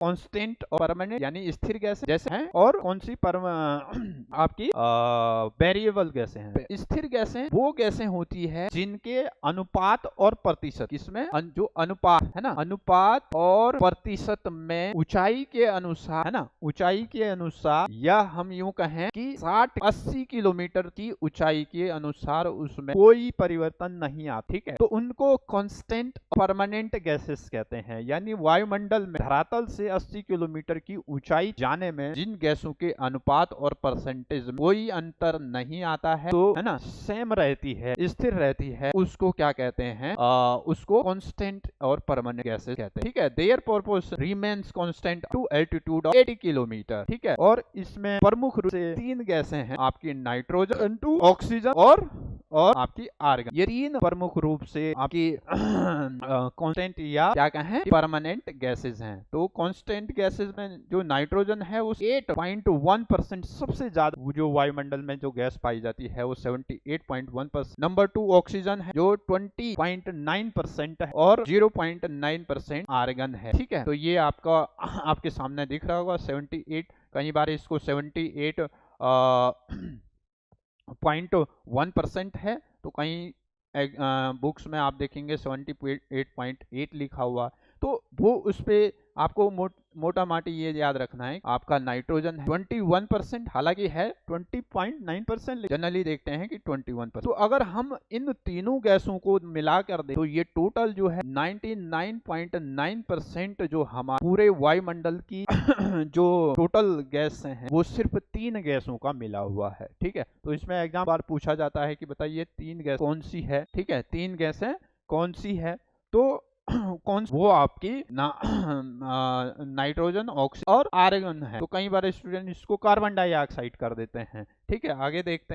Constant और permanent यानी स्थिर गैसें जैसे हैं, और कौन सी आपकी वेरिएबल गैसें हैं। स्थिर गैसें वो गैसें होती है जिनके अनुपात और प्रतिशत, इसमें जो अनुपात है ना, अनुपात और प्रतिशत में ऊंचाई के अनुसार है ना, ऊंचाई के अनुसार, या हम यूं कहें कि 60-80 किलोमीटर की ऊंचाई के अनुसार उसमें कोई परिवर्तन नहीं आता, ठीक है। तो उनको कांस्टेंट परमानेंट गैसेस कहते हैं। यानी वायुमंडल में धरातल से 80 किलोमीटर की ऊंचाई जाने में जिन गैसों के अनुपात और परसेंटेज में कोई अंतर नहीं आता है, तो है ना, सेम रहती है, स्थिर रहती है, उसको क्या कहते हैं, उसको कांस्टेंट और परमानेंट गैसेस कहते हैं, ठीक है। Their purpose remains constant to altitude of 80 kilometre, ठीक है। और इसमें प्रमुख रूप से 3 गैसें हैं आपकी, नाइट्रोजन, ऑक्सीजन और आपकी आर्गन। ये 3 प्रमुख रूप से आपकी कांस्टेंट या क्या कहें परमानेंट गैसेस हैं। तो कांस्टेंट गैसेस में जो नाइट्रोजन है वो 8.1% सबसे ज्यादा जो वायुमंडल में जो गैस पाई जाती है वो 78.1%। नंबर 2 ऑक्सीजन है जो 20.9% है, और 0.9% आर्गन है, ठीक है। तो ये आपका आपके सामने दिख रहा होगा 78, कई बार इसको 78.1% है, तो कहीं बुक्स में आप देखेंगे 78.8 लिखा हुआ। तो वो उस पे आपको मोटा माटी ये याद रखना है, आपका नाइट्रोजन 21%, हालांकि है 20.9%, जनरली देखते हैं कि 21%। तो अगर हम इन तीनों गैसों को मिला कर दे तो ये टोटल जो है 99.9% जो हमारे पूरे वायुमंडल की जो टोटल गैस हैं वो सिर्फ 3 गैसों का मिला हुआ है, ठीक है। तो इसमें एग्जाम बार पूछा जाता है कि बताइए 3 गैस कौन सी है, ठीक है, 3 गैसें कौन सी है। तो कौन वो आपकी नाइट्रोजन, ऑक्सीजन और आर्गन है। तो कई बार स्टूडेंट इसको कार्बन डाइऑक्साइड कर देते हैं, ठीक है। आगे देखते हैं।